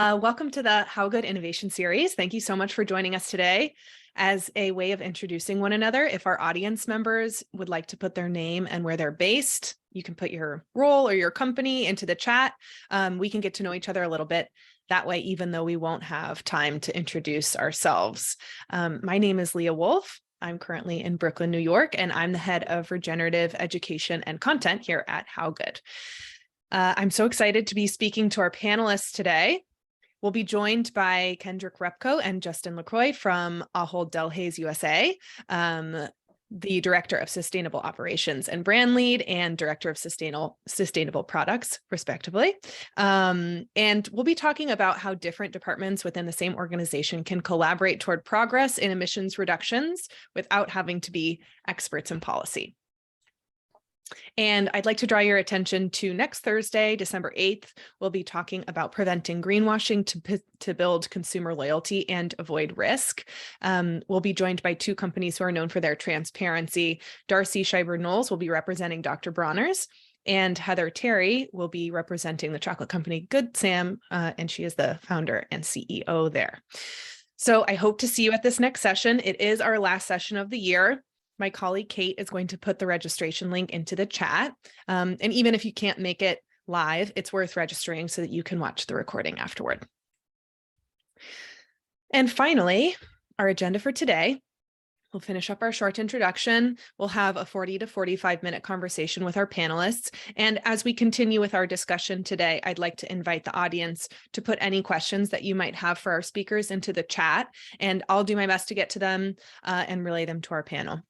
Welcome to the How Good Innovation Series. Thank you so much for joining us today. As a way of introducing one another, if our audience members would like to put their name and where they're based, you can put your role or your company into the chat. We can get to know each other a little bit that way, even though we won't have time to introduce ourselves. My name is Leah Wolf. I'm currently in Brooklyn, New York, and I'm the head of regenerative education and content here at How Good. I'm so excited to be speaking to our panelists today. We'll be joined by Kendrick Repko and Justin LaCroix from Ahold Delhaize USA, the Director of Sustainable Operations and Brand Lead and Director of Sustainable Products, respectively. And we'll be talking about how different departments within the same organization can collaborate toward progress in emissions reductions without having to be experts in policy. And I'd like to draw your attention to next Thursday, December 8th. We'll be talking about preventing greenwashing to build consumer loyalty and avoid risk. We'll be joined by two companies who are known for their transparency. Darcy Schreiber-Knowles will be representing Dr. Bronner's, and Heather Terry will be representing the chocolate company Good Sam, and she is the founder and CEO there. So I hope to see you at this next session. It is our last session of the year. My colleague Kate is going to put the registration link into the chat. And even if you can't make it live, it's worth registering so that you can watch the recording afterward. And finally, our agenda for today. We'll finish up our short introduction. We'll have a 40 to 45-minute conversation with our panelists. And as we continue with our discussion today, I'd like to invite the audience to put any questions that you might have for our speakers into the chat, and I'll do my best to get to them and relay them to our panel.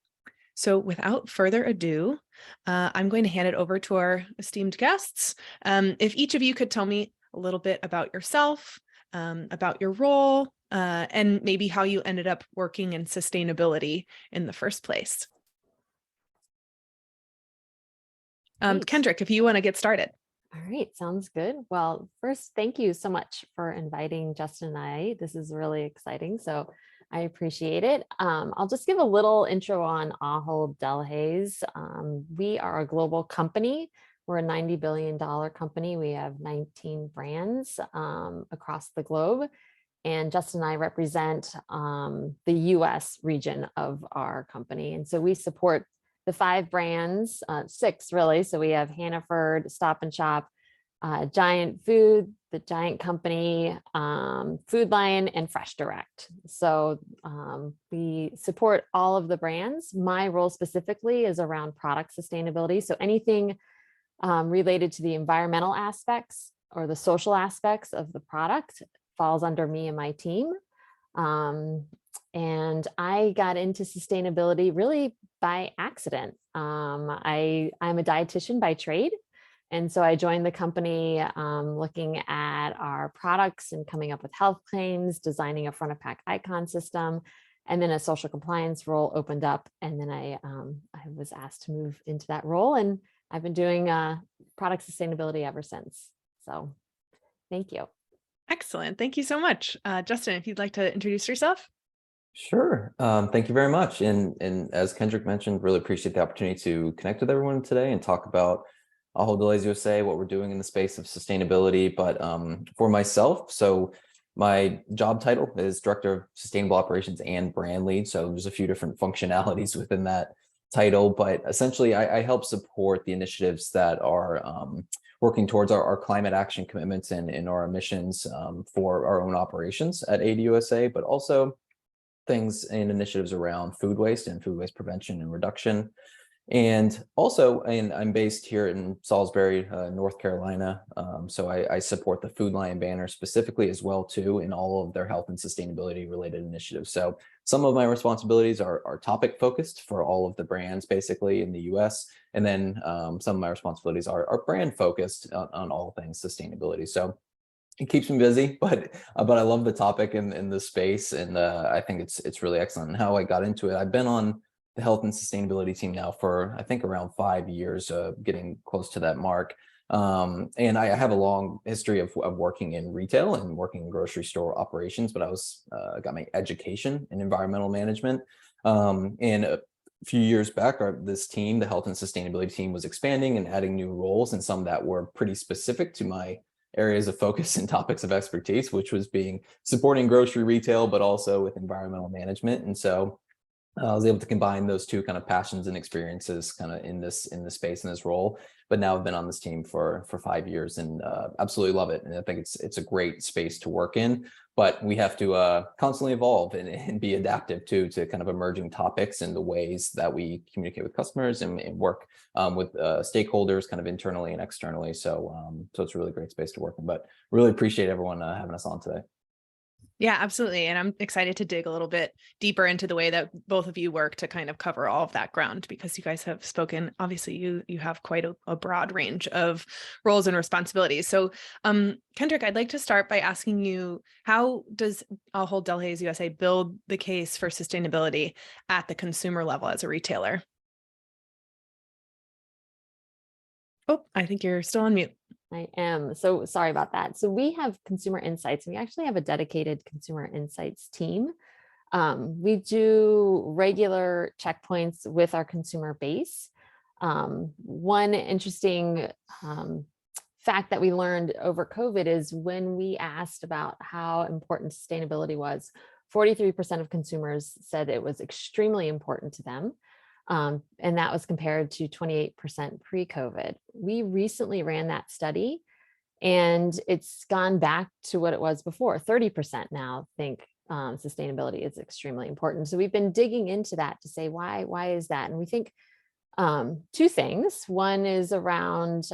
So without further ado, I'm going to hand it over to our esteemed guests. If each of you could tell me a little bit about yourself, about your role, and maybe how you ended up working in sustainability in the first place. Kendrick, if you want to get started. All right, sounds good. Well, first, thank you so much for inviting Justin and I. This is really exciting, so I appreciate it. I'll just give a little intro on Ahold Delhaize. We are a global company. We're a $90 billion company. We have 19 brands across the globe. And Justin and I represent the US region of our company. And so we support the 5 brands, 6 really. So we have Hannaford, Stop and Shop, Giant Food, the Giant Company, Food Lion, and Fresh Direct. So we support all of the brands. My role specifically is around product sustainability. So anything related to the environmental aspects or the social aspects of the product falls under me and my team. And I got into sustainability really by accident. I'm a dietitian by trade. And so I joined the company looking at our products and coming up with health claims, designing a front of pack icon system, and then a social compliance role opened up. And then I was asked to move into that role, and I've been doing product sustainability ever since. So thank you. Excellent. Thank you so much. Justin, if you'd like to introduce yourself. Sure. Thank you very much. And as Kendrick mentioned, really appreciate the opportunity to connect with everyone today and talk about Ahold Delhaize USA, what we're doing in the space of sustainability. But for myself, so my job title is Director of Sustainable Operations and Brand Lead. So there's a few different functionalities within that title, but essentially I help support the initiatives that are working towards our climate action commitments and our emissions for our own operations at ADUSA, but also things and initiatives around food waste and food waste prevention and reduction. And also, I'm based here in Salisbury, North Carolina. So I support the Food Lion banner specifically as well too in all of their health and sustainability related initiatives. So some of my responsibilities are topic focused for all of the brands basically in the US. And then some of my responsibilities are brand focused on all things sustainability. So it keeps me busy, but I love the topic and the space. And I think it's really excellent. And how I got into it, I've been on the health and sustainability team now for, I think, around 5 years, getting close to that mark. And I have a long history of working in retail and working in grocery store operations, but I got my education in environmental management. And a few years back, this team, the health and sustainability team, was expanding and adding new roles, and some that were pretty specific to my areas of focus and topics of expertise, which was supporting grocery retail, but also with environmental management. And so I was able to combine those two kind of passions and experiences kind of in this space, in this role. But now I've been on this team for 5 years and absolutely love it. And I think it's a great space to work in, but we have to constantly evolve and be adaptive to kind of emerging topics and the ways that we communicate with customers and work with stakeholders kind of internally and externally. So it's a really great space to work in, but really appreciate everyone having us on today. Yeah, absolutely. And I'm excited to dig a little bit deeper into the way that both of you work to kind of cover all of that ground, because you guys have spoken, obviously you have quite a broad range of roles and responsibilities. So Kendrick, I'd like to start by asking you, how does Ahold Delhaize USA build the case for sustainability at the consumer level as a retailer? Oh, I think you're still on mute. I am. So sorry about that. So we have consumer insights, and we actually have a dedicated consumer insights team. We do regular checkpoints with our consumer base. One interesting fact that we learned over COVID is when we asked about how important sustainability was, 43% of consumers said it was extremely important to them. And that was compared to 28% pre-COVID. We recently ran that study and it's gone back to what it was before. 30% now think sustainability is extremely important. So we've been digging into that to say, why is that? And we think two things. One is around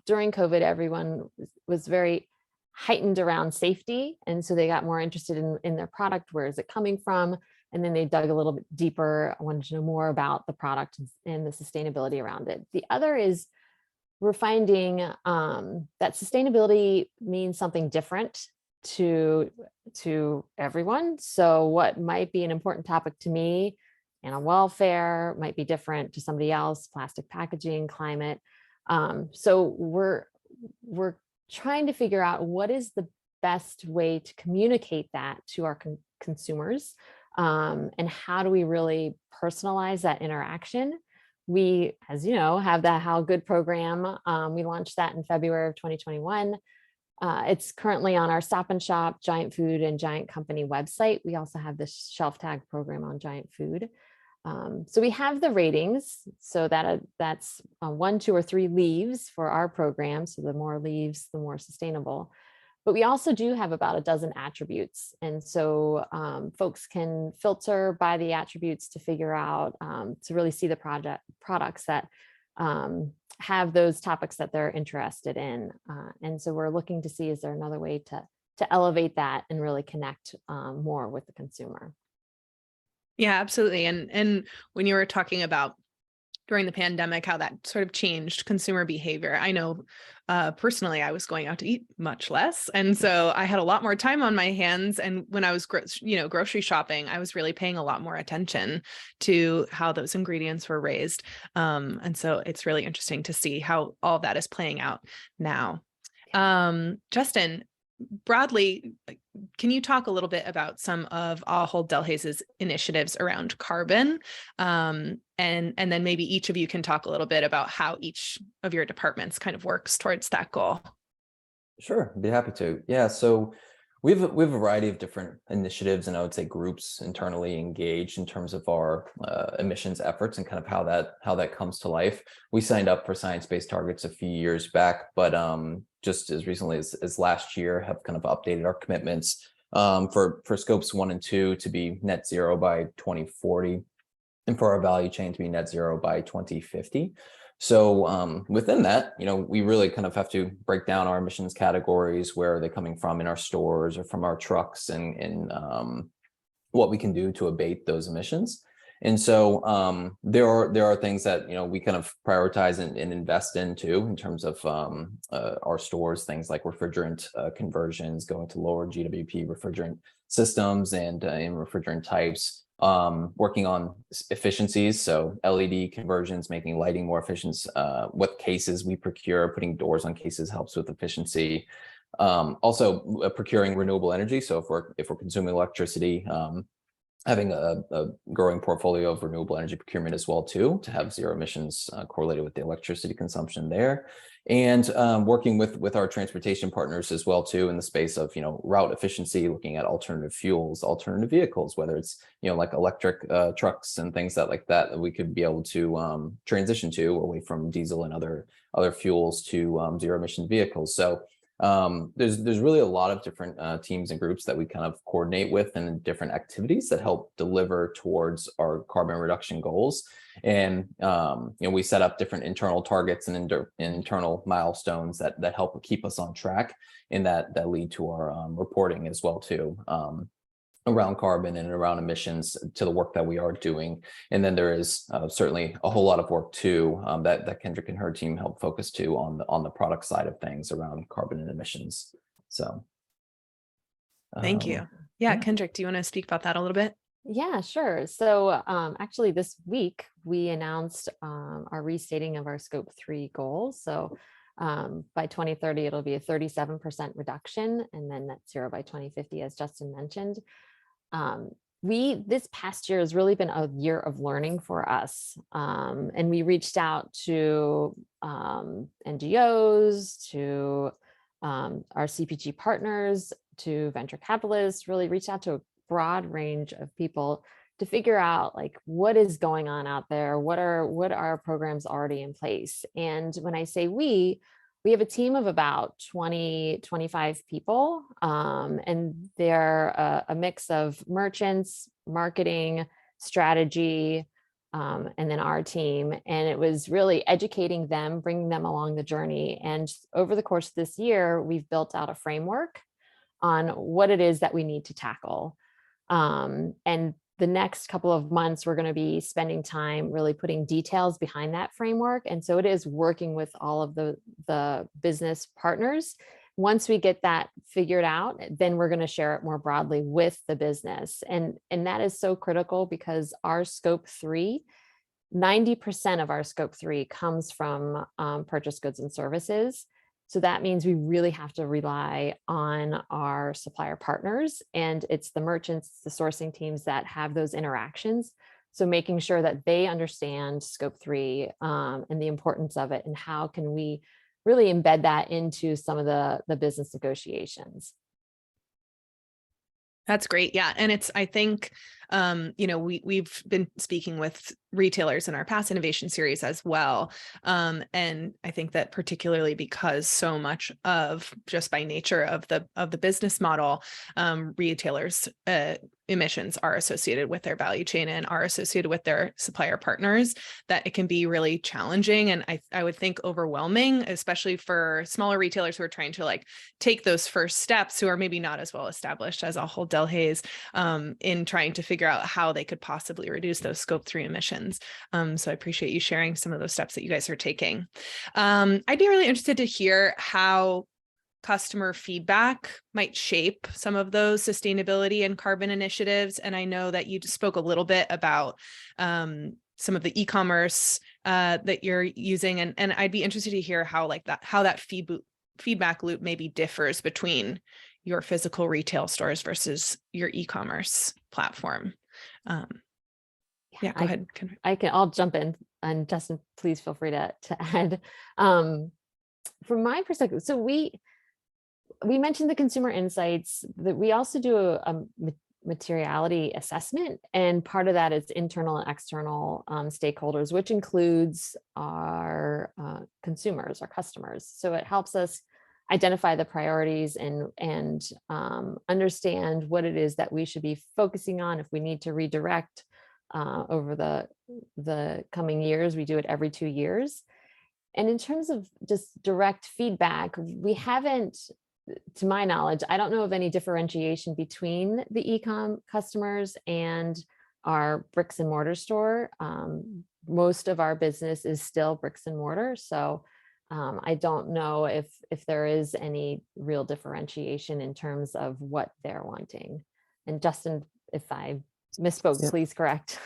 during COVID, everyone was very heightened around safety. And so they got more interested in their product. Where is it coming from? And then they dug a little bit deeper. I wanted to know more about the product and the sustainability around it. The other is we're finding that sustainability means something different to everyone. So what might be an important topic to me, animal welfare, might be different to somebody else, plastic packaging, climate. So we're trying to figure out what is the best way to communicate that to our consumers. And how do we really personalize that interaction? We, as you know, have the How Good program. We launched that in February of 2021. It's currently on our Stop and Shop, Giant Food, and Giant Company website. We also have this shelf tag program on Giant Food. So we have the ratings, so that's 1, 2, or 3 leaves for our program. So the more leaves, the more sustainable. But we also do have about a dozen attributes. And so folks can filter by the attributes to figure out, to really see the products that have those topics that they're interested in. And so we're looking to see, is there another way to elevate that and really connect more with the consumer? Yeah, absolutely. And when you were talking about during the pandemic, how that sort of changed consumer behavior. I know personally, I was going out to eat much less. And so I had a lot more time on my hands. And when I was, grocery shopping, I was really paying a lot more attention to how those ingredients were raised. And so it's really interesting to see how all that is playing out now. Justin, broadly, can you talk a little bit about some of Ahold Delhaize's initiatives around carbon? And then maybe each of you can talk a little bit about how each of your departments kind of works towards that goal. Sure, I'd be happy to. Yeah, so we have a variety of different initiatives and I would say groups internally engaged in terms of our emissions efforts and kind of how that comes to life. We signed up for science-based targets a few years back, but just as recently as last year have kind of updated our commitments for scopes 1 and 2 to be net zero by 2040 and for our value chain to be net zero by 2050. So within that, we really kind of have to break down our emissions categories. Where are they coming from in our stores or from our trucks, and what we can do to abate those emissions. And so there are things that we kind of prioritize and invest into in terms of our stores, things like refrigerant conversions, going to lower GWP refrigerant systems and refrigerant types. Working on efficiencies, so LED conversions, making lighting more efficient. What cases we procure, putting doors on cases helps with efficiency. Also procuring renewable energy. So if we're consuming electricity, having a growing portfolio of renewable energy procurement as well too, to have zero emissions correlated with the electricity consumption there. and working with our transportation partners as well too in the space of route efficiency, looking at alternative fuels, alternative vehicles, whether it's like electric trucks and things that we could be able to transition to away from diesel and other fuels to zero emission vehicles. So there's really a lot of different teams and groups that we kind of coordinate with, and different activities that help deliver towards our carbon reduction goals. And we set up different internal targets and internal milestones that help keep us on track, and that lead to our reporting as well too, around carbon and around emissions, to the work that we are doing. And then there is certainly a whole lot of work too that Kendrick and her team help focus to on the product side of things around carbon and emissions. So thank you. Yeah, Kendrick, do you want to speak about that a little bit? Yeah, sure. So actually this week we announced our restating of our scope 3 goals. So by 2030, it'll be a 37% reduction, and then net zero by 2050, as Justin mentioned. This past year has really been a year of learning for us. And we reached out to NGOs, to our CPG partners, to venture capitalists, really reached out to a broad range of people to figure out like what is going on out there, what are programs already in place. And when I say we have a team of about 25 people, and they're a mix of merchants, marketing, strategy, and then our team. And it was really educating them, bringing them along the journey. And over the course of this year, we've built out a framework on what it is that we need to tackle. And the next couple of months, we're going to be spending time really putting details behind that framework. And so it is working with all of the business partners. Once we get that figured out, then we're going to share it more broadly with the business. And that is so critical, because our scope 3, 90% of our scope 3 comes from purchased goods and services. So that means we really have to rely on our supplier partners, and it's the merchants, the sourcing teams that have those interactions. So making sure that they understand scope 3 and the importance of it, and how can we really embed that into some of the business negotiations. That's great. Yeah. And I think, we've been speaking with retailers in our past innovation series as well. And I think that particularly because so much of, just by nature of the business model, retailers emissions are associated with their value chain and are associated with their supplier partners, that it can be really challenging. And I would think overwhelming, especially for smaller retailers who are trying to take those first steps, who are maybe not as well established as Ahold Delhaize, in trying to figure out how they could possibly reduce those scope 3 emissions. So I appreciate you sharing some of those steps that you guys are taking. I'd be really interested to hear how customer feedback might shape some of those sustainability and carbon initiatives. And I know that you spoke a little bit about some of the e-commerce that you're using, and I'd be interested to hear how that feedback loop maybe differs between your physical retail stores versus your e-commerce platform. Yeah, go ahead. I'll jump in, and Justin, please feel free to add. From my perspective, so we mentioned the consumer insights, that we also do a materiality assessment, and part of that is internal and external stakeholders, which includes our consumers, our customers. So it helps us identify the priorities and understand what it is that we should be focusing on if we need to redirect over the coming years. We do it every 2 years. And in terms of just direct feedback, we haven't, to my knowledge, I don't know of any differentiation between the e-com customers and our bricks and mortar store. Most of our business is still bricks and mortar. So I don't know if there is any real differentiation in terms of what they're wanting. And Justin, if I misspoke, yeah, please correct.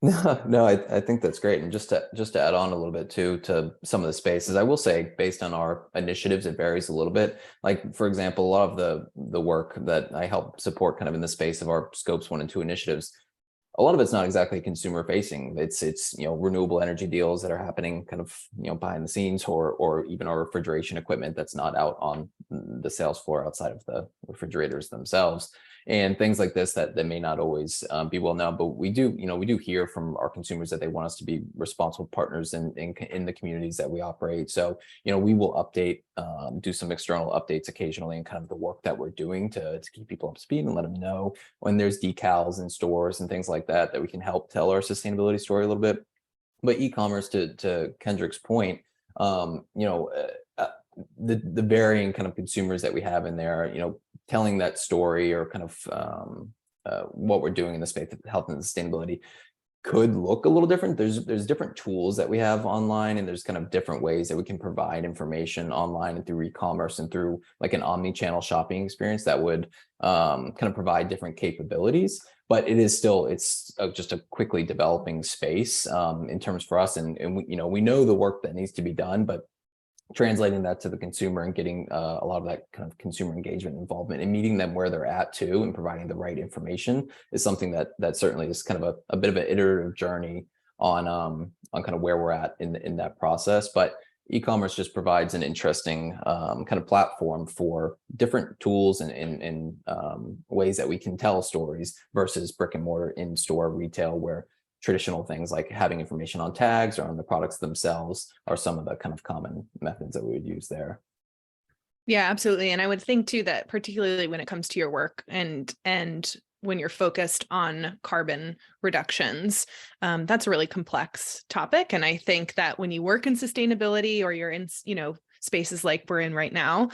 No, I think that's great. And just to add on a little bit too to some of the spaces, I will say, based on our initiatives, it varies a little bit. Like, for example, a lot of the work that I help support kind of in the space of our scopes 1 and 2 initiatives, a lot of it's not exactly consumer facing. It's renewable energy deals that are happening kind of behind the scenes, or even our refrigeration equipment that's not out on the sales floor outside of the refrigerators themselves, and things like this that may not always be well known. But we do hear from our consumers that they want us to be responsible partners in the communities that we operate. So we will update, do some external updates occasionally, and kind of the work that we're doing to keep people up to speed and let them know when there's decals in stores and things like that we can help tell our sustainability story a little bit. But e-commerce, to Kendrick's point, the varying kind of consumers that we have in there, telling that story, or kind of what we're doing in the space of health and sustainability could look a little different. There's different tools that we have online, and there's kind of different ways that we can provide information online and through e-commerce and through like an omni-channel shopping experience that would kind of provide different capabilities. But it's just a quickly developing space in terms for us, and we know the work that needs to be done, but translating that to the consumer and getting a lot of that kind of consumer engagement involvement and meeting them where they're at too, and providing the right information is something that certainly is kind of a bit of an iterative journey on kind of where we're at in that process. But e-commerce just provides an interesting kind of platform for different tools and ways that we can tell stories versus brick and mortar in-store retail, where traditional things like having information on tags or on the products themselves are some of the kind of common methods that we would use there. Yeah, absolutely. And I would think too that particularly when it comes to your work and when you're focused on carbon reductions, that's a really complex topic. And I think that when you work in sustainability, or you're in, spaces like we're in right now,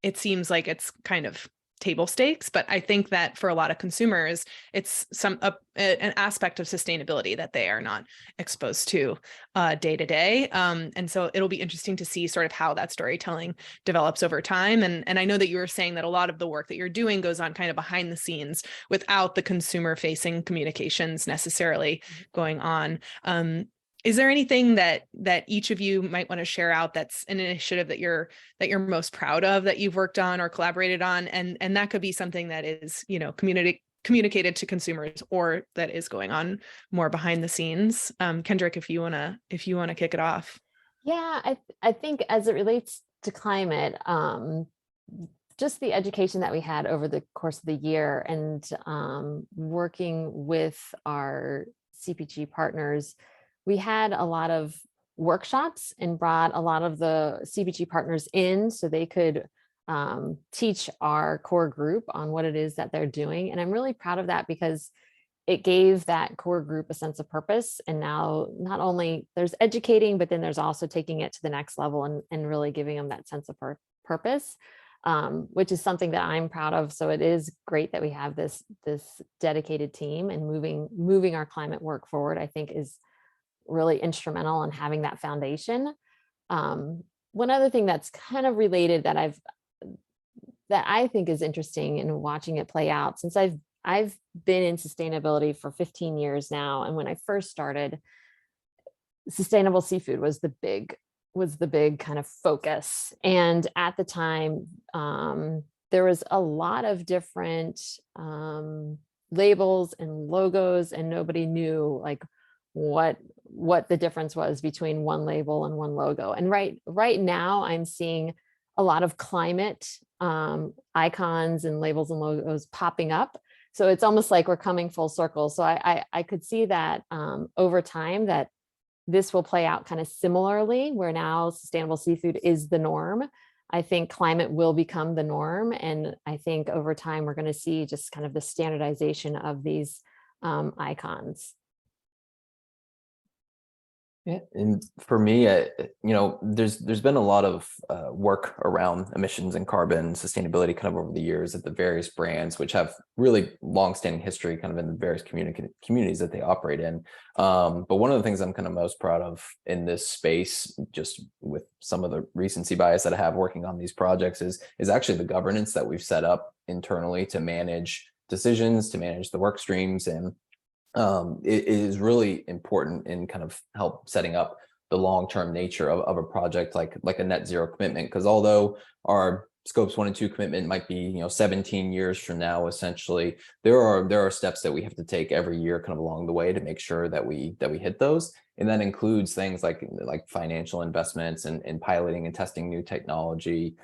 it seems like it's kind of table stakes. But I think that for a lot of consumers, it's an aspect of sustainability that they are not exposed to day to day. And so it'll be interesting to see sort of how that storytelling develops over time. And I know that you were saying that a lot of the work that you're doing goes on kind of behind the scenes without the consumer facing communications necessarily going on. Is there anything that each of you might want to share out that's an initiative that you're most proud of, that you've worked on or collaborated on, and that could be something that is communicated to consumers, or that is going on more behind the scenes? Kendrick, if you wanna kick it off. Yeah, I think as it relates to climate, just the education that we had over the course of the year, and working with our CPG partners, we had a lot of workshops and brought a lot of the CPG partners in so they could teach our core group on what it is that they're doing. And I'm really proud of that, because it gave that core group a sense of purpose. And now not only there's educating, but then there's also taking it to the next level and really giving them that sense of purpose, which is something that I'm proud of. So it is great that we have this dedicated team, and moving our climate work forward, I think is really instrumental in having that foundation. One other thing that's kind of related that I think is interesting in watching it play out, since I've been in sustainability for 15 years now, and when I first started, sustainable seafood was the big kind of focus. And at the time, there was a lot of different labels and logos, and nobody knew like what the difference was between one label and one logo. And right now I'm seeing a lot of climate icons and labels and logos popping up. So it's almost like we're coming full circle. So I could see that over time that this will play out kind of similarly, where now sustainable seafood is the norm. I think climate will become the norm. And I think over time, we're going to see just kind of the standardization of these icons. Yeah, and for me, there's been a lot of work around emissions and carbon sustainability kind of over the years at the various brands, which have really long-standing history kind of in the various communities that they operate in. But one of the things I'm kind of most proud of in this space, just with some of the recency bias that I have working on these projects, is actually the governance that we've set up internally to manage decisions, to manage the work streams, and it is really important in kind of help setting up the long-term nature of a project like a net zero commitment, because although our scopes 1 and 2 commitment might be 17 years from now. Essentially, there are steps that we have to take every year kind of along the way to make sure that we hit those, and that includes things like financial investments and piloting and testing new technology,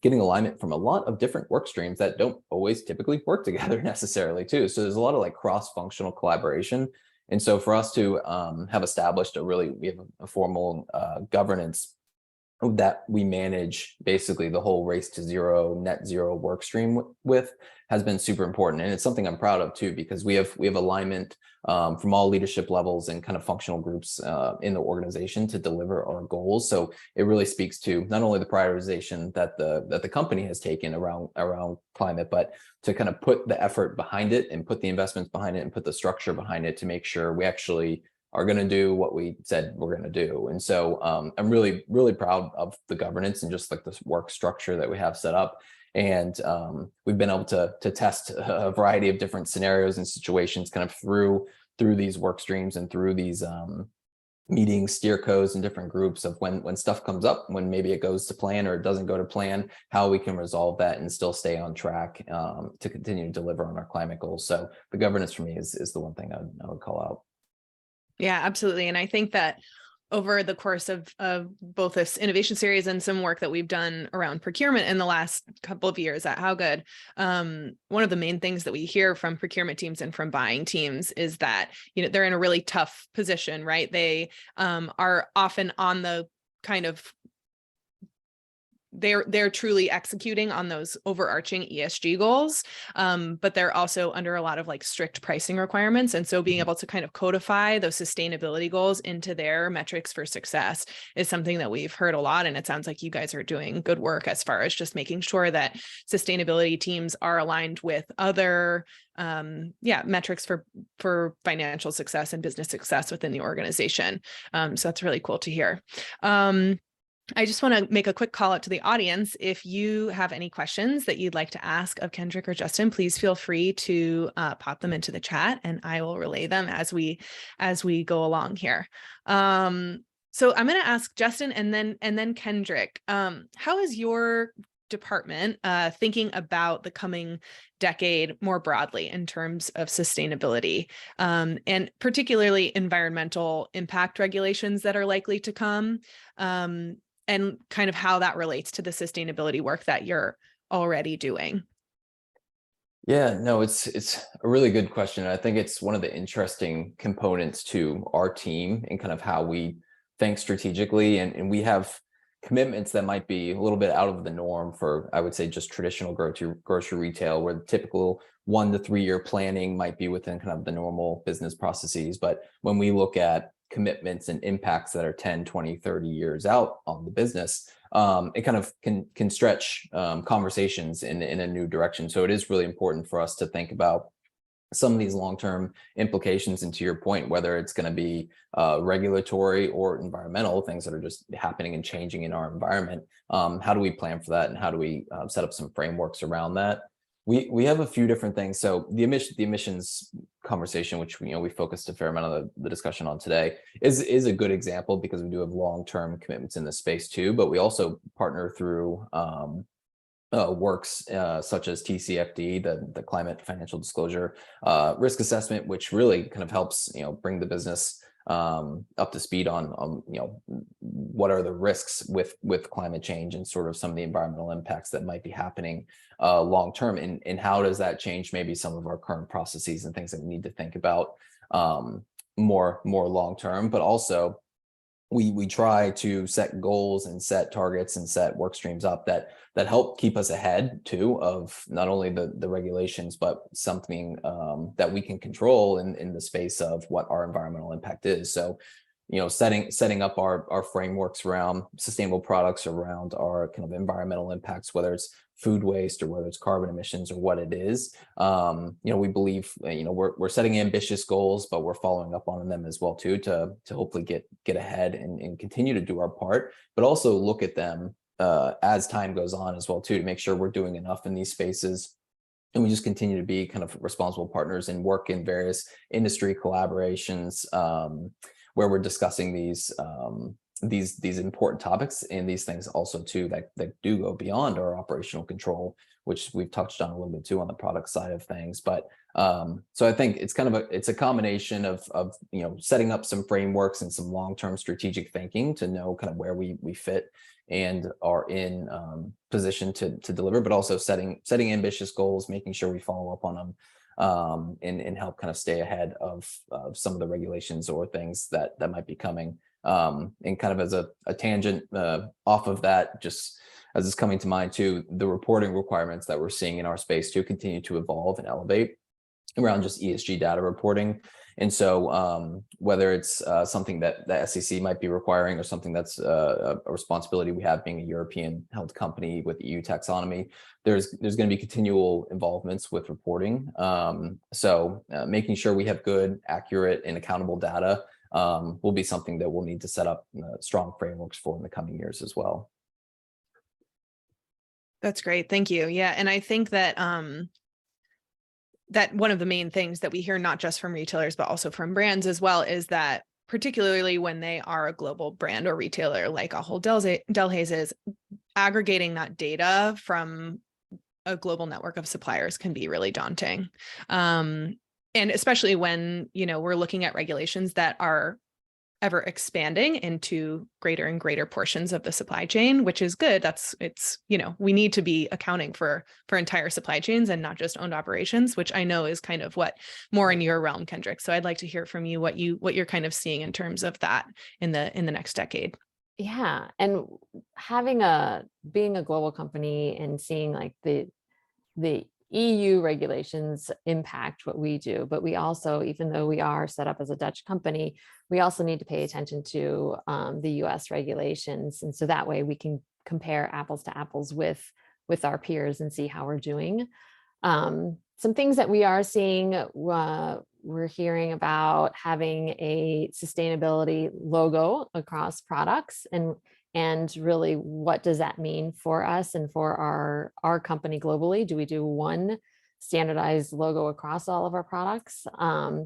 getting alignment from a lot of different work streams that don't always typically work together necessarily too. So there's a lot of like cross-functional collaboration. And so for us to have established we have a formal governance that we manage basically the whole race to zero, net zero work stream with, has been super important. And it's something I'm proud of too, because we have alignment from all leadership levels and kind of functional groups in the organization to deliver our goals. So it really speaks to not only the prioritization that the company has taken around climate, but to kind of put the effort behind it and put the investments behind it and put the structure behind it to make sure we actually are going to do what we said we're going to do. And so I'm really, really proud of the governance and just like this work structure that we have set up. And we've been able to test a variety of different scenarios and situations kind of through these work streams and through these meetings, steer codes, and different groups of when stuff comes up, when maybe it goes to plan or it doesn't go to plan, how we can resolve that and still stay on track to continue to deliver on our climate goals. So the governance for me is the one thing I would call out. Yeah, absolutely. And I think that over the course of both this innovation series and some work that we've done around procurement in the last couple of years at How Good, one of the main things that we hear from procurement teams and from buying teams is that, they're in a really tough position, right? They are often on the kind of they're truly executing on those overarching ESG goals, but they're also under a lot of like strict pricing requirements. And so being able to kind of codify those sustainability goals into their metrics for success is something that we've heard a lot. And it sounds like you guys are doing good work as far as just making sure that sustainability teams are aligned with other metrics for financial success and business success within the organization. So that's really cool to hear. I just want to make a quick call out to the audience. If you have any questions that you'd like to ask of Kendrick or Justin, please feel free to pop them into the chat and I will relay them as we go along here. So I'm going to ask Justin and then Kendrick, how is your department thinking about the coming decade more broadly in terms of sustainability, and particularly environmental impact regulations that are likely to come, and kind of how that relates to the sustainability work that you're already doing? Yeah, no, it's a really good question. I think it's one of the interesting components to our team and kind of how we think strategically. And we have commitments that might be a little bit out of the norm for, I would say, just traditional grocery retail, where the typical 1 to 3 year planning might be within kind of the normal business processes. But when we look at commitments and impacts that are 10, 20, 30 years out on the business, it kind of can stretch conversations in a new direction. So it is really important for us to think about some of these long-term implications, and to your point, whether it's going to be regulatory or environmental things that are just happening and changing in our environment. How do we plan for that, and how do we set up some frameworks around that? We have a few different things. So the emissions conversation, which we focused a fair amount of the discussion on today, is a good example, because we do have long-term commitments in this space too. But we also partner through works such as TCFD, the Climate Financial Disclosure Risk Assessment, which really kind of helps bring the business up to speed on what are the risks with climate change and sort of some of the environmental impacts that might be happening long term, and how does that change maybe some of our current processes and things that we need to think about more long term. But also we try to set goals and set targets and set work streams up that help keep us ahead too of not only the regulations, but something that we can control in the space of what our environmental impact is. So, setting up our frameworks around sustainable products, around our kind of environmental impacts, whether it's food waste or whether it's carbon emissions or what it is. We believe, we're setting ambitious goals, but we're following up on them as well too, to hopefully get ahead and continue to do our part, but also look at them as time goes on as well too, to make sure we're doing enough in these spaces. And we just continue to be kind of responsible partners and work in various industry collaborations where we're discussing these these important topics, and these things also too that do go beyond our operational control, which we've touched on a little bit too on the product side of things. But so I think it's kind of it's a combination of setting up some frameworks and some long-term strategic thinking to know kind of where we fit and are in position to deliver, but also setting ambitious goals, making sure we follow up on them, and help kind of stay ahead of some of the regulations or things that might be coming. And kind of as a tangent off of that, just as it's coming to mind too, the reporting requirements that we're seeing in our space to continue to evolve and elevate around just ESG data reporting. And so whether it's something that the SEC might be requiring, or something that's a responsibility we have being a European held company with EU taxonomy, there's going to be continual involvements with reporting. So making sure we have good, accurate, and accountable data will be something that we'll need to set up strong frameworks for in the coming years as well. That's great. Thank you. Yeah. And I think that that one of the main things that we hear, not just from retailers, but also from brands as well, is that particularly when they are a global brand or retailer like Ahold Delhaize is, aggregating that data from a global network of suppliers can be really daunting. And especially when, we're looking at regulations that are ever expanding into greater and greater portions of the supply chain, which is good. We need to be accounting for entire supply chains and not just owned operations, which I know is kind of what more in your realm, Kendrick. So I'd like to hear from you what you're kind of seeing in terms of that in the next decade. Yeah. And being a global company and seeing like the EU regulations impact what we do, but we also, even though we are set up as a Dutch company, we also need to pay attention to the US regulations. And so that way we can compare apples to apples with our peers and see how we're doing. Some things that we are seeing, we're hearing about having a sustainability logo across products, and really, what does that mean for us and for our company globally? Do we do one standardized logo across all of our products?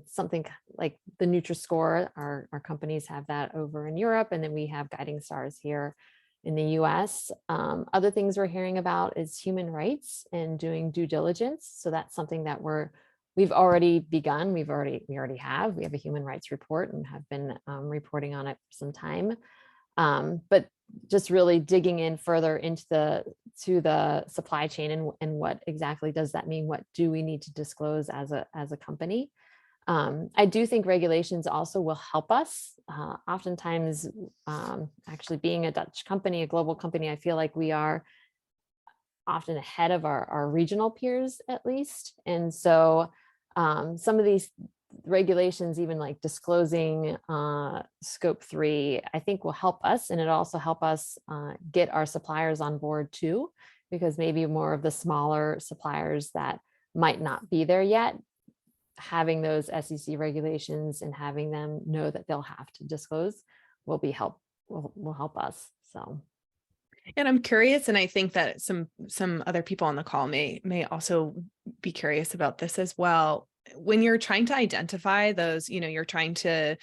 Something like the Nutri-Score, our companies have that over in Europe, and then we have guiding stars here in the US. Other things we're hearing about is human rights and doing due diligence. So that's something that we've already begun. We already have a human rights report and have been reporting on it for some time. But just really digging in further into the supply chain and what exactly does that mean? What do we need to disclose as a company? I do think regulations also will help us. Oftentimes, actually being a Dutch company, a global company, I feel like we are often ahead of our regional peers, at least. And so some of these regulations, even like disclosing scope 3, I think will help us, and it also help us get our suppliers on board too, because maybe more of the smaller suppliers that might not be there yet, having those SEC regulations and having them know that they'll have to disclose will help us. So. And I'm curious, and I think that some other people on the call may also be curious about this as well. When you're trying to identify those, you're trying to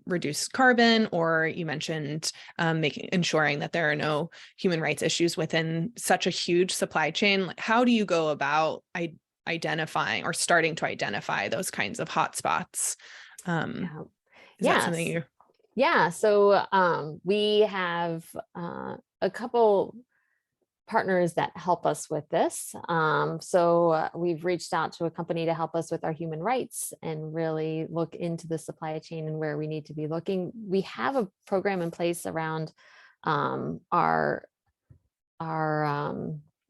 reduce carbon, or you mentioned ensuring that there are no human rights issues within such a huge supply chain, how do you go about identifying or starting to identify those kinds of hotspots? Is that something you? Yeah. So we have a couple partners that help us with this. So we've reached out to a company to help us with our human rights and really look into the supply chain and where we need to be looking. We have a program in place around our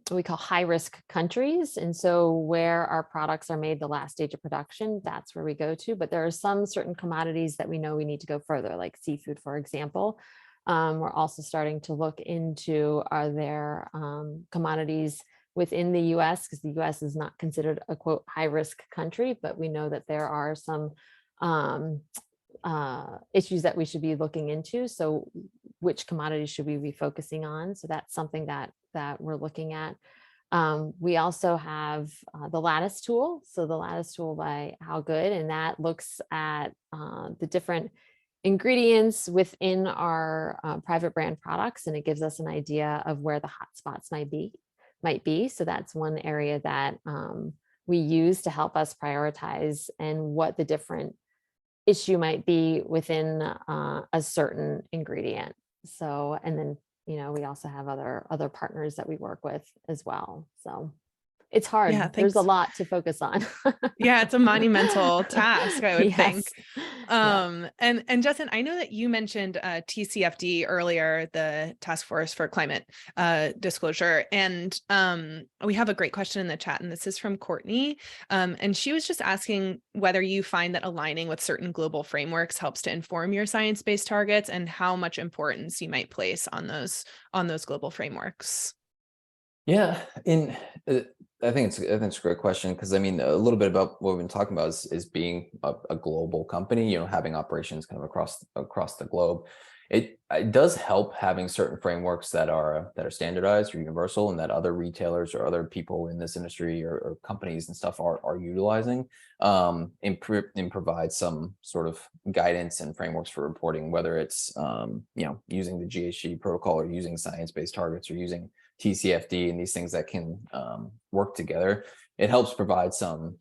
what we call high-risk countries. And so where our products are made the last stage of production, that's where we go to. But there are some certain commodities that we know we need to go further, like seafood, for example. We're also starting to look into, are there commodities within the US, because the US is not considered a quote high-risk country, but we know that there are some issues that we should be looking into. So which commodities should we be focusing on? So that's something that we're looking at. We also have the Lattice tool. So the Lattice tool by How Good, and that looks at the different ingredients within our private brand products, and it gives us an idea of where the hot spots might be. So that's one area that we use to help us prioritize and what the different issue might be within a certain ingredient. So, and then, we also have other partners that we work with as well. So it's hard. Yeah, There's a thanks. lot to focus on. Yeah, it's a monumental task, I would think. Yeah. And Justin, I know that you mentioned TCFD earlier, the Task Force for Climate Disclosure, and we have a great question in the chat, and this is from Courtney, and she was just asking whether you find that aligning with certain global frameworks helps to inform your science-based targets, and how much importance you might place on those global frameworks. Yeah, I think it's a great question, because I mean, a little bit about what we've been talking about is being a global company, having operations kind of across the globe. It does help having certain frameworks that are standardized or universal, and that other retailers or other people in this industry or companies and stuff are utilizing, and provide some sort of guidance and frameworks for reporting, whether it's using the GHG protocol, or using science-based targets, or using TCFD, and these things that can work together. It helps provide some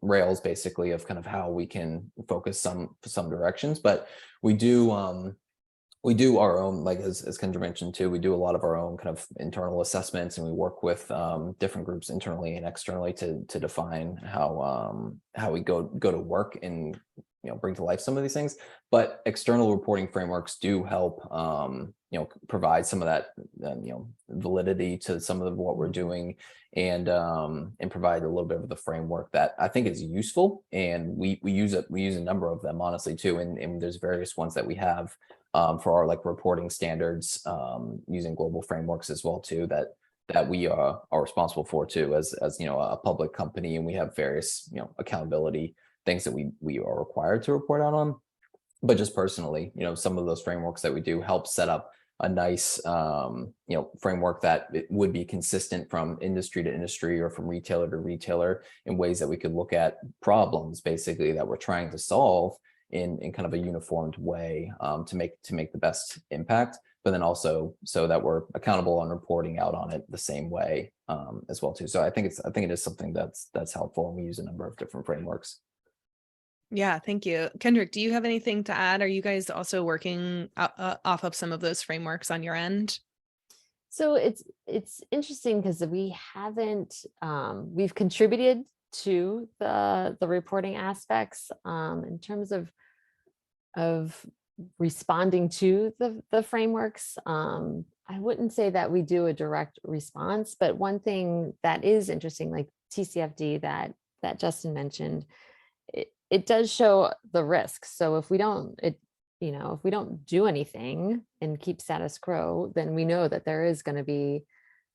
rails, basically, of kind of how we can focus some directions. But we do our own, like as Kendra mentioned too, we do a lot of our own kind of internal assessments, and we work with different groups internally and externally to define how we go to work and bring to life some of these things. But external reporting frameworks do help provide some of that validity to some of what we're doing, and provide a little bit of the framework that I think is useful. And we use a number of them, honestly, too, and there's various ones that we have for our reporting standards, using global frameworks as well too, that we are responsible for too, as a public company, and we have various accountability things that we are required to report out on. But just personally, some of those frameworks that we do help set up a nice framework that it would be consistent from industry to industry, or from retailer to retailer, in ways that we could look at problems, basically, that we're trying to solve in kind of a uniformed way, to make the best impact, but then also so that we're accountable on reporting out on it the same way, as well too. So I think it is something that's helpful, and we use a number of different frameworks. Yeah, thank you. Kendrick, do you have anything to add? Are you guys also working off of some of those frameworks on your end? So it's interesting, because we haven't, we've contributed to the reporting aspects, in terms of responding to the frameworks. I wouldn't say that we do a direct response, but one thing that is interesting, like TCFD that Justin mentioned, it does show the risks. So if we don't do anything and keep status quo, then we know that there is going to be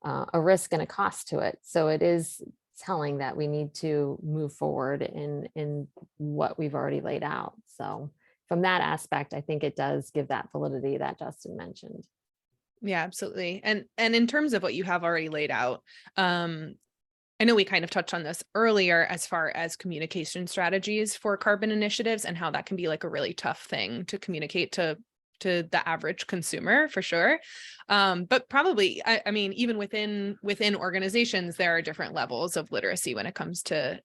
a risk and a cost to it. So it is telling that we need to move forward in what we've already laid out. So from that aspect, I think it does give that validity that Justin mentioned. Yeah, absolutely. And in terms of what you have already laid out, I know we kind of touched on this earlier, as far as communication strategies for carbon initiatives, and how that can be like a really tough thing to communicate to the average consumer, for sure. But probably, I mean, even within organizations, there are different levels of literacy when it comes to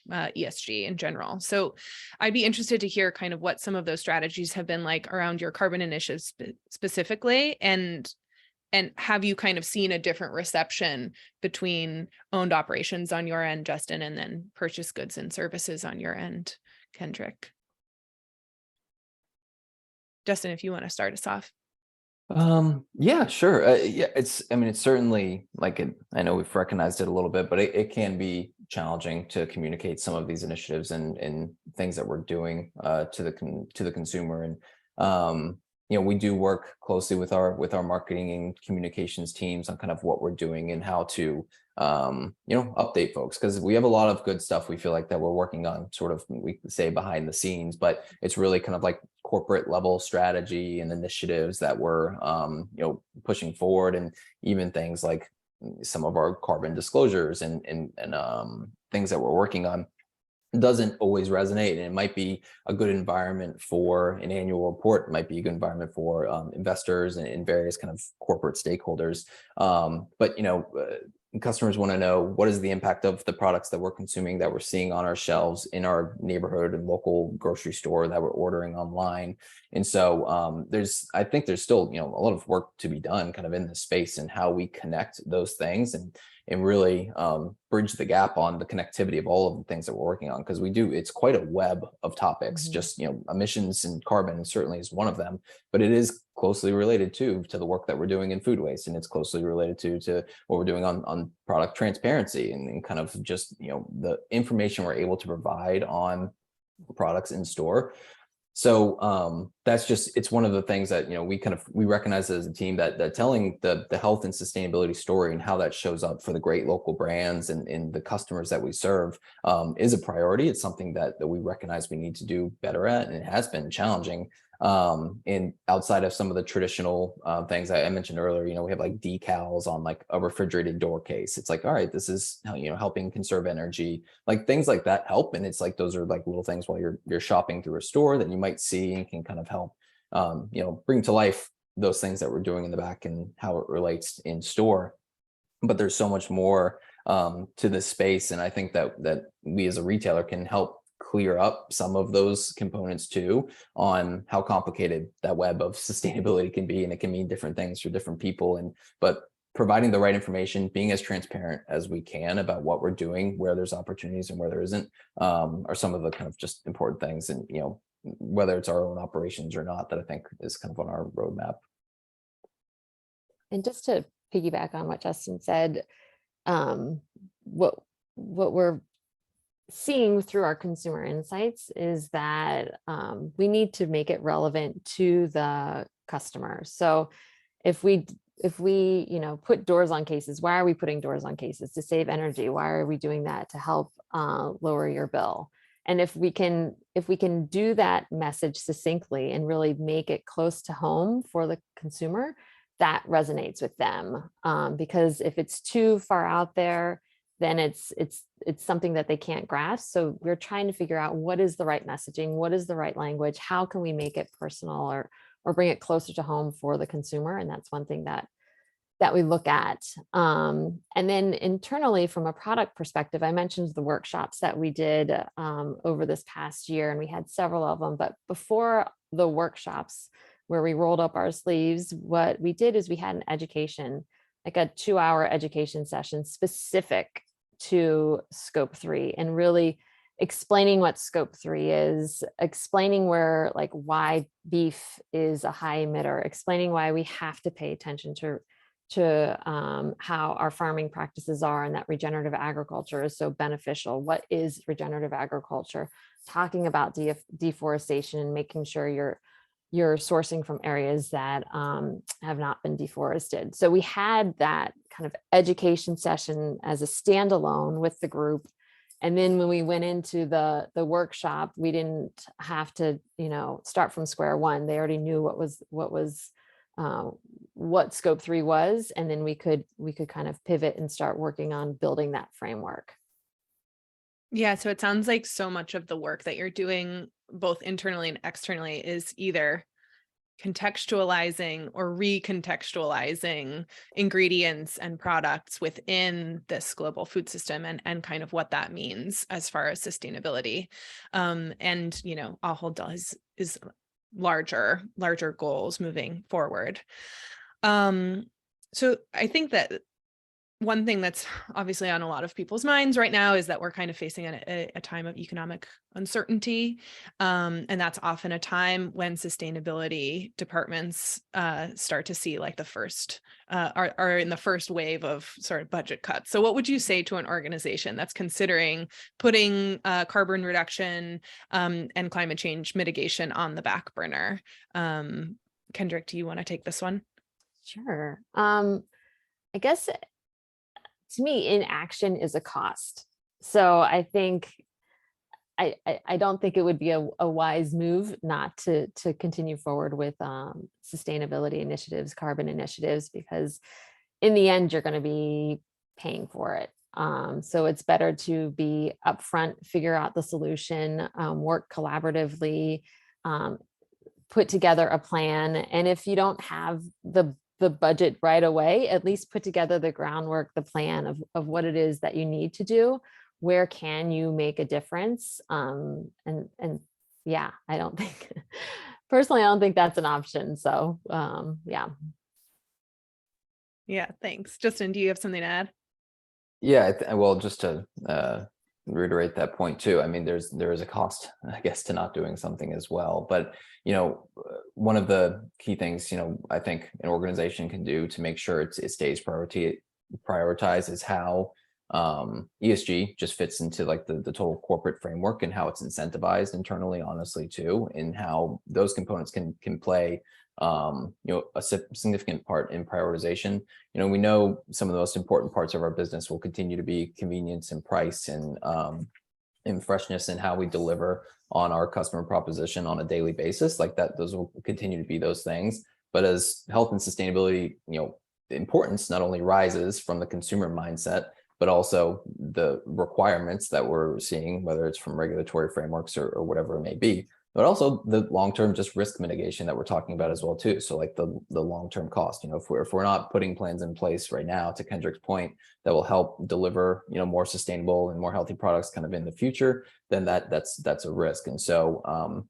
ESG in general. So I'd be interested to hear kind of what some of those strategies have been like around your carbon initiatives specifically, and have you kind of seen a different reception between owned operations on your end, Justin, and then purchased goods and services on your end, Kendrick? Justin, if you want to start us off. Yeah, sure. Yeah, it's certainly I know we've recognized it a little bit, but it can be challenging to communicate some of these initiatives and things that we're doing to the consumer. And we do work closely with our marketing and communications teams on kind of what we're doing and how to update folks, because we have a lot of good stuff we feel like that we're working on, sort of, we say, behind the scenes, but it's really kind of like corporate level strategy and initiatives that we're pushing forward, and even things like some of our carbon disclosures and things that we're working on. doesn't always resonate, and it might be a good environment for an annual report. It might be a good environment for investors and various kind of corporate stakeholders. But customers want to know, what is the impact of the products that we're consuming, that we're seeing on our shelves in our neighborhood and local grocery store, that we're ordering online. And so I think there's still a lot of work to be done kind of in this space, and how we connect those things and really bridge the gap on the connectivity of all of the things that we're working on, because it's quite a web of topics. Just emissions and carbon certainly is one of them, but it is closely related to the work that we're doing in food waste, and it's closely related to what we're doing on product transparency, and kind of just the information we're able to provide on products in store. So it's one of the things that we recognize as a team, that telling the health and sustainability story and how that shows up for the great local brands and the customers that we serve is a priority. It's something that we recognize we need to do better at, and it has been challenging. And outside of some of the traditional things I mentioned earlier, we have like decals on like a refrigerated door case. It's like, all right, this is helping conserve energy, like things like that help. And it's like, those are like little things while you're shopping through a store that you might see and can kind of help bring to life those things that we're doing in the back and how it relates in store. But there's so much more to this space, and I think that we as a retailer can help clear up some of those components too, on how complicated that web of sustainability can be, and it can mean different things for different people. But providing the right information, being as transparent as we can about what we're doing, where there's opportunities and where there isn't, are some of the kind of just important things. And whether it's our own operations or not, that I think is kind of on our roadmap. And just to piggyback on what Justin said, what we're seeing through our consumer insights is that we need to make it relevant to the customer. So if we put doors on cases, why are we putting doors on cases? To save energy. Why are we doing that? To help lower your bill. And if we can do that message succinctly and really make it close to home for the consumer, that resonates with them. Because if it's too far out there, then it's something that they can't grasp. So we're trying to figure out, what is the right messaging? What is the right language? How can we make it personal or bring it closer to home for the consumer? And that's one thing that we look at. And then internally, from a product perspective, I mentioned the workshops that we did over this past year, and we had several of them. But before the workshops, where we rolled up our sleeves, what we did is we had an education, like a 2-hour education session specific to scope 3, and really explaining what scope 3 is, explaining why beef is a high emitter, explaining why we have to pay attention to how our farming practices are, and that regenerative agriculture is so beneficial. What is regenerative agriculture? Talking about deforestation and making sure you're sourcing from areas that have not been deforested. So we had that kind of education session as a standalone with the group. And then when we went into the workshop, we didn't have to, start from square one. They already knew what scope 3 was. And then we could kind of pivot and start working on building that framework. Yeah. So it sounds like so much of the work that you're doing, both internally and externally, is either contextualizing or recontextualizing ingredients and products within this global food system, and kind of what that means as far as sustainability. And Ahold Delhaize is larger goals moving forward. So I think that one thing that's obviously on a lot of people's minds right now is that we're kind of facing a time of economic uncertainty. And that's often a time when sustainability departments start to see like the first, are in the first wave of sort of budget cuts. So what would you say to an organization that's considering putting carbon reduction and climate change mitigation on the back burner? Kendrick, do you want to take this one? Sure. I guess to me, inaction is a cost. So I think I don't think it would be a wise move not to continue forward with sustainability initiatives, carbon initiatives, because in the end, you're going to be paying for it. So it's better to be upfront, figure out the solution, work collaboratively, put together a plan. And if you don't have the budget right away, at least put together the groundwork, the plan of what it is that you need to do. Where can you make a difference? And yeah, I don't think, personally, I don't think that's an option. So yeah. Yeah, thanks. Justin, do you have something to add? Yeah, well, just to reiterate that point too. I mean, there is a cost, I guess, to not doing something as well. But one of the key things I think an organization can do to make sure it stays prioritized is how ESG just fits into like the total corporate framework and how it's incentivized internally, honestly, too, and how those components can play a significant part in prioritization. We know some of the most important parts of our business will continue to be convenience and price and freshness and how we deliver on our customer proposition on a daily basis. Like that, those will continue to be those things. But as health and sustainability, the importance not only rises from the consumer mindset, but also the requirements that we're seeing, whether it's from regulatory frameworks or whatever it may be, but also the long-term just risk mitigation that we're talking about as well too. So like the long-term cost, if we're not putting plans in place right now, to Kendrick's point, that will help deliver more sustainable and more healthy products kind of in the future, then that's a risk. And so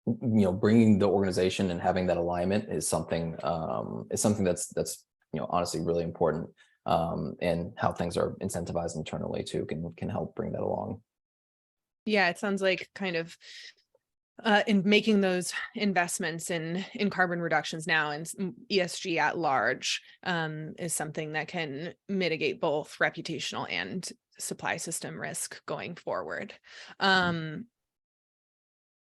bringing the organization and having that alignment is something that's honestly really important. And how things are incentivized internally too can help bring that along. Yeah, it sounds like kind of in making those investments in carbon reductions now and ESG at large is something that can mitigate both reputational and supply system risk going forward.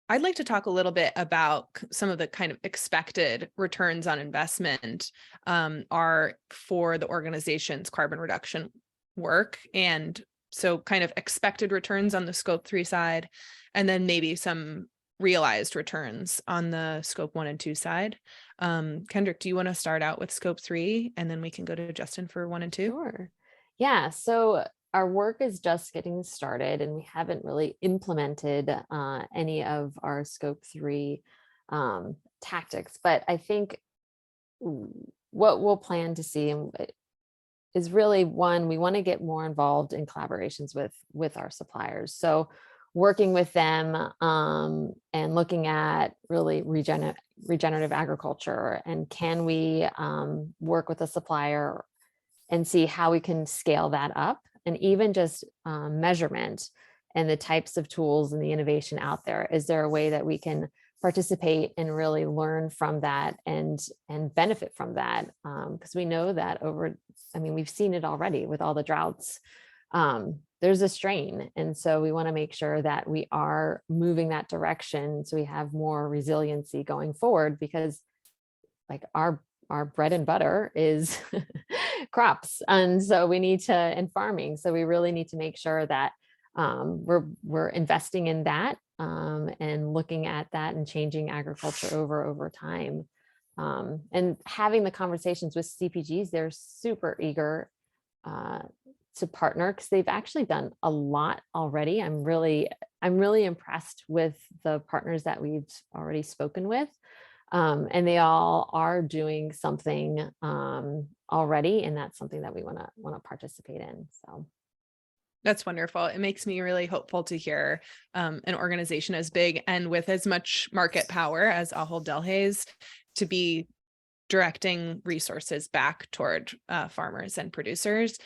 I'd like to talk a little bit about some of the kind of expected returns on investment are for the organization's carbon reduction work. And so kind of expected returns on the scope 3 side, and then maybe some realized returns on the scope 1 and 2 side. Kendrick, do you want to start out with scope 3 and then we can go to Justin for 1 and 2? Sure. Yeah. So our work is just getting started and we haven't really implemented any of our scope 3 tactics, but I think what we'll plan to see is really, one, we want to get more involved in collaborations with our suppliers. So working with them and looking at really regenerative agriculture, and can we work with a supplier and see how we can scale that up, and even just measurement and the types of tools and the innovation out there. Is there a way that we can participate and really learn from that and benefit from that? Because we know that we've seen it already with all the droughts. There's a strain. And so we want to make sure that we are moving that direction so we have more resiliency going forward, because like our bread and butter is crops. And so we need to, and farming. So we really need to make sure that we're investing in that and looking at that and changing agriculture over time. And having the conversations with CPGs, they're super eager to partner because they've actually done a lot already. I'm really impressed with the partners that we've already spoken with. And they all are doing something already, and that's something that we want to participate in. So that's wonderful. It makes me really hopeful to hear an organization as big and with as much market power as Ahold Delhaize to be directing resources back toward farmers and producers,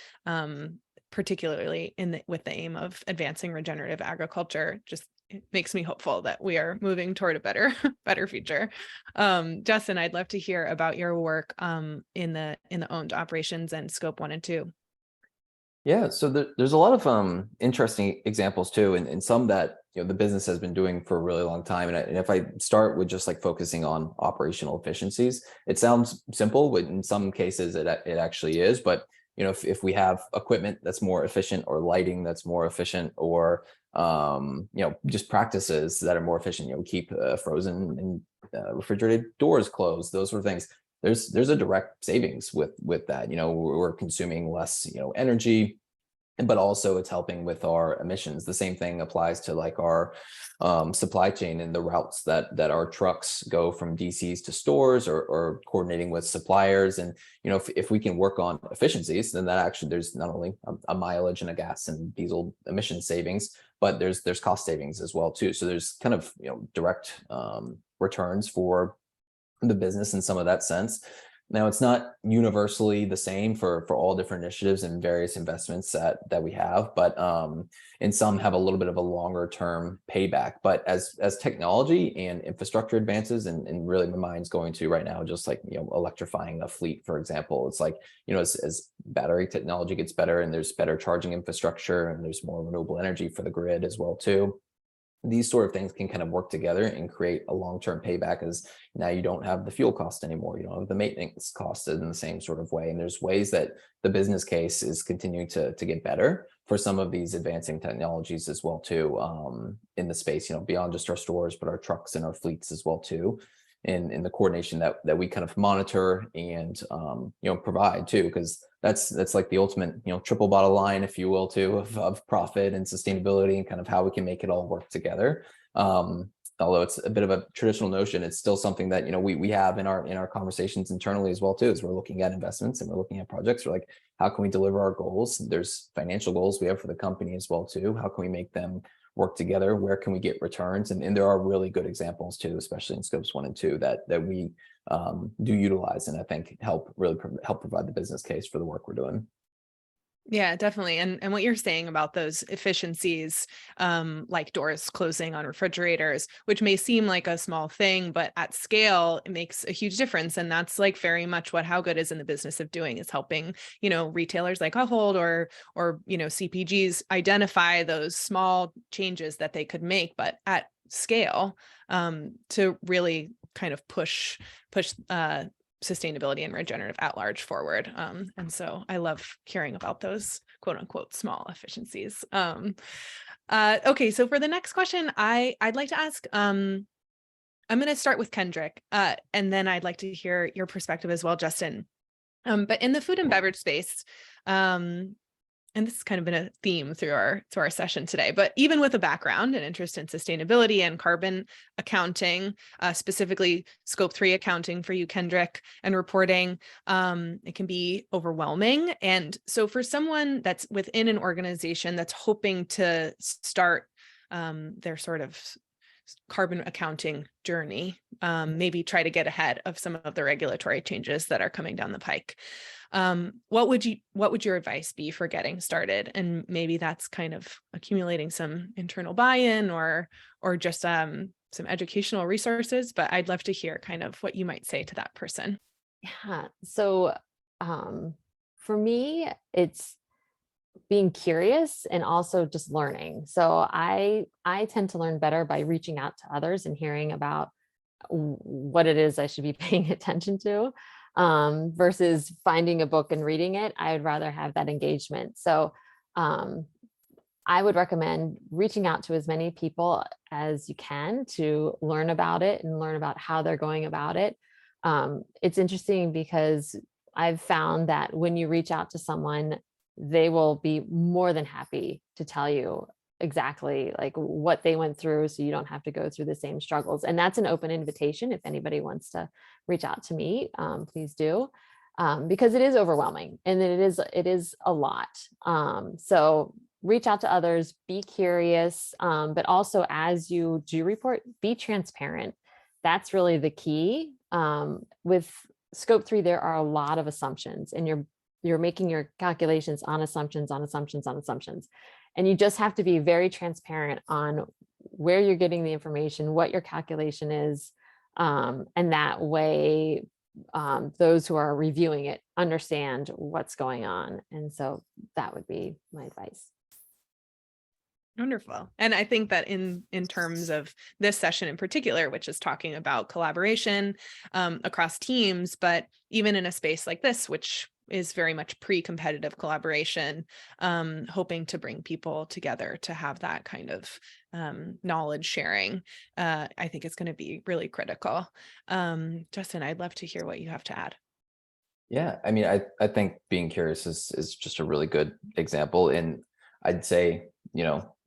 particularly with the aim of advancing regenerative agriculture. Just it makes me hopeful that we are moving toward a better future. Justin, I'd love to hear about your work in the owned operations and scope 1 and 2. Yeah, so there's a lot of interesting examples too, and some that the business has been doing for a really long time. And if I start with just like focusing on operational efficiencies, it sounds simple, but in some cases it actually is. But if we have equipment that's more efficient, or lighting that's more efficient, or just practices that are more efficient, keep frozen and refrigerated doors closed, those sort of things. There's a direct savings with that. We're consuming less energy, but also it's helping with our emissions. The same thing applies to like our supply chain and the routes that our trucks go from DCs to stores, or coordinating with suppliers. And if we can work on efficiencies, then that actually, there's not only a mileage and a gas and diesel emission savings, but there's cost savings as well too. So there's kind of direct returns for the business in some of that sense. Now, it's not universally the same for all different initiatives and various investments that we have, but and some have a little bit of a longer term payback. But as technology and infrastructure advances, and really my mind's going to right now, just like electrifying a fleet, for example, it's like as battery technology gets better and there's better charging infrastructure and there's more renewable energy for the grid as well too. These sort of things can kind of work together and create a long-term payback, as now you don't have the fuel cost anymore. You don't have the maintenance cost in the same sort of way. And there's ways that the business case is continuing to get better for some of these advancing technologies as well too, in the space, beyond just our stores, but our trucks and our fleets as well too. In the coordination that we kind of monitor and provide too, because that's like the ultimate triple bottom line, if you will, too, of profit and sustainability, and kind of how we can make it all work together. Although it's a bit of a traditional notion, it's still something that we have in our conversations internally as well too, as we're looking at investments and we're looking at projects. We're like, how can we deliver our goals? There's financial goals we have for the company as well too. How can we make them work together? Where can we get returns? And there are really good examples too, especially in scopes 1 and 2 that we do utilize, and I think help provide the business case for the work we're doing. Yeah, definitely. And what you're saying about those efficiencies, like doors closing on refrigerators, which may seem like a small thing, but at scale, it makes a huge difference. And that's like very much what How Good is in the business of doing, is helping, retailers like Ahold or CPGs identify those small changes that they could make, but at scale, to really kind of push sustainability and regenerative at large forward. And so I love hearing about those quote unquote small efficiencies. Okay, so for the next question, I'd like to ask, I'm going to start with Kendrick, and then I'd like to hear your perspective as well, Justin. But in the food and beverage space, and this has kind of been a theme through our session today, but even with a background and interest in sustainability and carbon accounting, specifically scope 3 accounting for you, Kendrick, and reporting, it can be overwhelming. And so for someone that's within an organization that's hoping to start their sort of carbon accounting journey, maybe try to get ahead of some of the regulatory changes that are coming down the pike, what would your advice be for getting started? And maybe that's kind of accumulating some internal buy-in or just some educational resources, but I'd love to hear kind of what you might say to that person. Yeah. So for me, it's being curious and also just learning. So I tend to learn better by reaching out to others and hearing about what it is I should be paying attention to, versus finding a book and reading it. I would rather have that engagement. So I would recommend reaching out to as many people as you can to learn about it and learn about how they're going about it. It's interesting because I've found that when you reach out to someone, they will be more than happy to tell you exactly like what they went through, so you don't have to go through the same struggles. And that's an open invitation. If anybody wants to reach out to me, please do, because it is overwhelming and it is a lot. So reach out to others, be curious, but also as you do report, be transparent. That's really the key. With scope 3, there are a lot of assumptions, and you're making your calculations on assumptions. And you just have to be very transparent on where you're getting the information, what your calculation is. And that way, those who are reviewing it understand what's going on. And so that would be my advice. Wonderful. And I think that in terms of this session in particular, which is talking about collaboration across teams, but even in a space like this, which is very much pre-competitive collaboration, hoping to bring people together to have that kind of knowledge sharing, I think it's going to be really critical. Justin, I'd love to hear what you have to add. Yeah, I mean, I think being curious is just a really good example. And I'd say,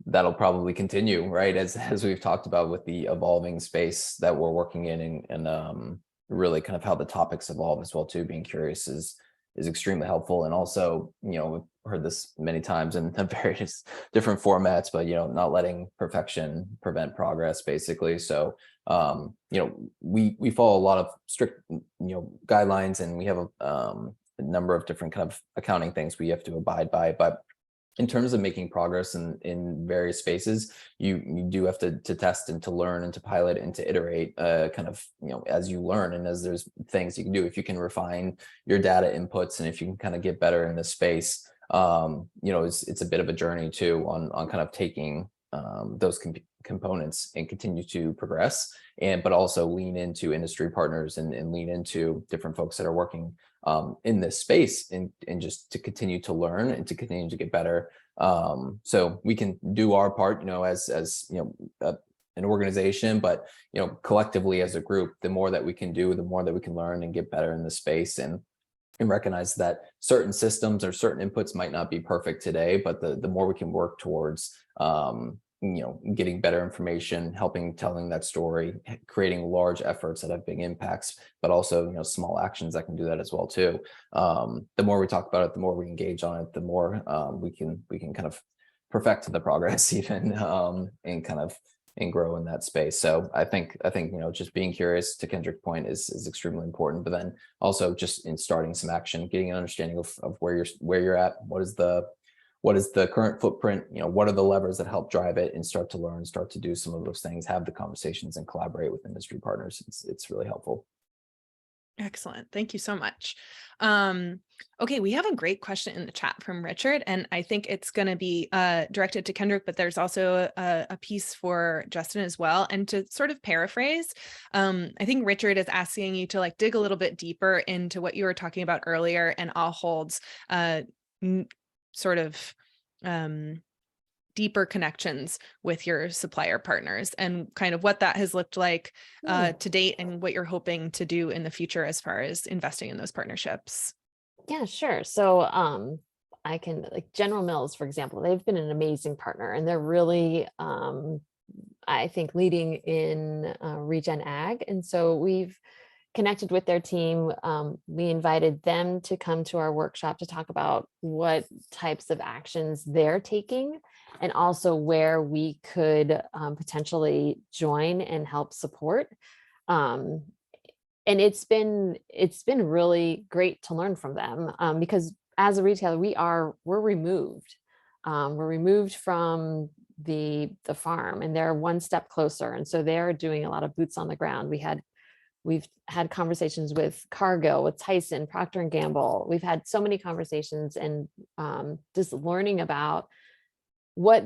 that'll probably continue, right? As we've talked about with the evolving space that we're working in, and really kind of how the topics evolve as well too. Being curious is extremely helpful. And also, we've heard this many times in various different formats, but, not letting perfection prevent progress, basically. So, we follow a lot of strict, guidelines, and we have a number of different kind of accounting things we have to abide by. But in terms of making progress in various spaces, you do have to test and to learn and to pilot and to iterate, kind of, as you learn, and as there's things you can do. If you can refine your data inputs, and if you can kind of get better in this space, it's a bit of a journey too on kind of taking those components and continue to progress, but also lean into industry partners and lean into different folks that are working in this space, and just to continue to learn and to continue to get better. So we can do our part, as an organization, but collectively as a group, the more that we can do, the more that we can learn and get better in the space, and recognize that certain systems or certain inputs might not be perfect today, but the more we can work towards getting better information, telling that story, creating large efforts that have big impacts, but also small actions that can do that as well too. The more we talk about it, the more we engage on it, the more we can kind of perfect the progress even, and grow in that space. So I think just being curious, to Kendrick's point, is extremely important. But then also just in starting some action, getting an understanding of where you're at, what is the current footprint, what are the levers that help drive it, and start to learn, start to do some of those things, have the conversations, and collaborate with industry partners. It's really helpful. Excellent. Thank you so much. Okay, we have a great question in the chat from Richard, and I think it's going to be directed to Kendrick, but there's also a piece for Justin as well. And to sort of paraphrase, I think Richard is asking you to dig a little bit deeper into what you were talking about earlier, and Ahold's sort of deeper connections with your supplier partners, and kind of what that has looked like to date, and what you're hoping to do in the future as far as investing in those partnerships. Yeah, sure. So I can, General Mills, for example, they've been an amazing partner, and they're really, I think, leading in regen ag. And so we've connected with their team. We invited them to come to our workshop to talk about what types of actions they're taking, and also where we could potentially join and help support. And it's been really great to learn from them, because as a retailer, we're removed. We're removed from the farm, and they're one step closer. And so they're doing a lot of boots on the ground. We've had conversations with Cargill, with Tyson, Procter & Gamble. We've had so many conversations, and just learning about what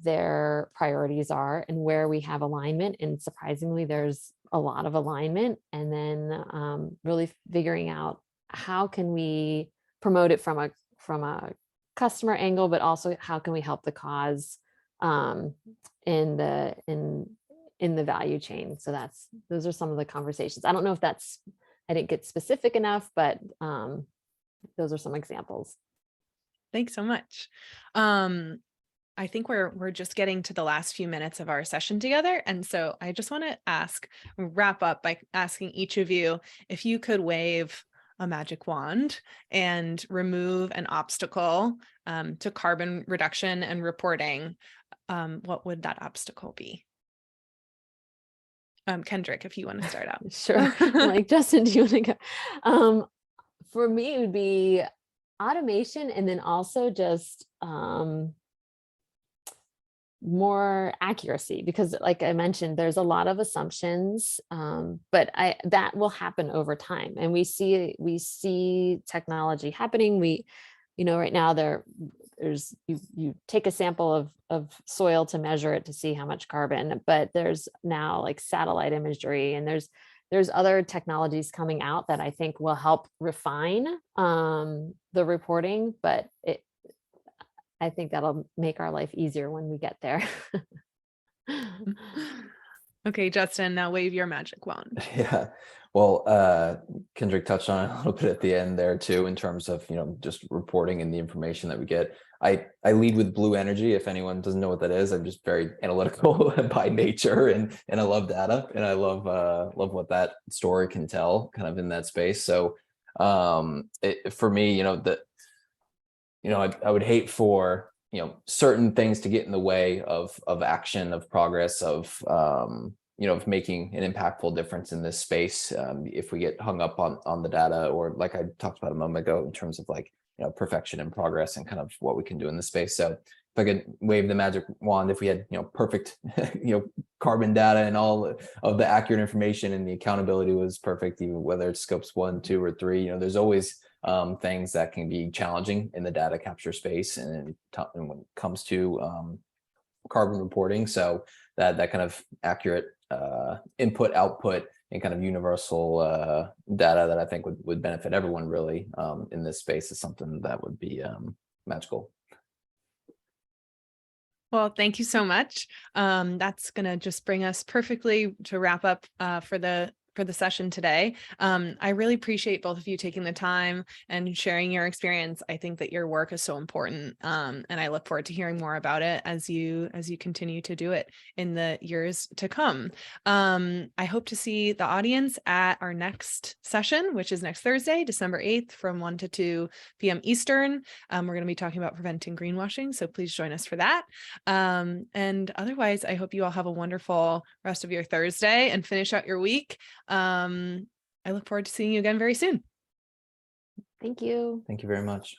their priorities are and where we have alignment. And surprisingly, there's a lot of alignment. And then really figuring out how can we promote it from a customer angle, but also how can we help the cause in the value chain. So those are some of the conversations. I don't know if I didn't get specific enough, but those are some examples. Thanks so much. I think we're just getting to the last few minutes of our session together. And so I just want to wrap up by asking each of you if you could wave a magic wand and remove an obstacle to carbon reduction and reporting, what would that obstacle be? Kendrick, if you want to start out. Sure. Justin, do you want to go? For me, it would be automation, and then also just more accuracy, because like I mentioned, there's a lot of assumptions, but that will happen over time. And we see technology happening. Right now there's you take a sample of soil to measure it to see how much carbon, but there's now satellite imagery, and there's other technologies coming out that I think will help refine the reporting, but I think that'll make our life easier when we get there. Okay, Justin, now wave your magic wand. Yeah. Well, Kendrick touched on it a little bit at the end there too, in terms of, just reporting and the information that we get. I lead with blue energy. If anyone doesn't know what that is, I'm just very analytical by nature, and I love data, and I love what that story can tell kind of in that space. So for me, I would hate for certain things to get in the way of action, of progress, of of making an impactful difference in this space. If we get hung up on the data, or like I talked about a moment ago, in terms of like perfection and progress and kind of what we can do in the space. So if I could wave the magic wand, if we had perfect carbon data and all of the accurate information, and the accountability was perfect, even whether it's scopes 1, 2, or 3, there's always things that can be challenging in the data capture space, and when it comes to carbon reporting. So that kind of accurate input, output, and kind of universal data that I think would benefit everyone really in this space is something that would be magical. Well, thank you so much. That's going to just bring us perfectly to wrap up for the session today. I really appreciate both of you taking the time and sharing your experience. I think that your work is so important, and I look forward to hearing more about it as you continue to do it in the years to come. I hope to see the audience at our next session, which is next Thursday, December 8th, from 1 to 2 p.m. Eastern. We're going to be talking about preventing greenwashing, so please join us for that. And otherwise, I hope you all have a wonderful rest of your Thursday and finish out your week. I look forward to seeing you again very soon. Thank you. Thank you very much.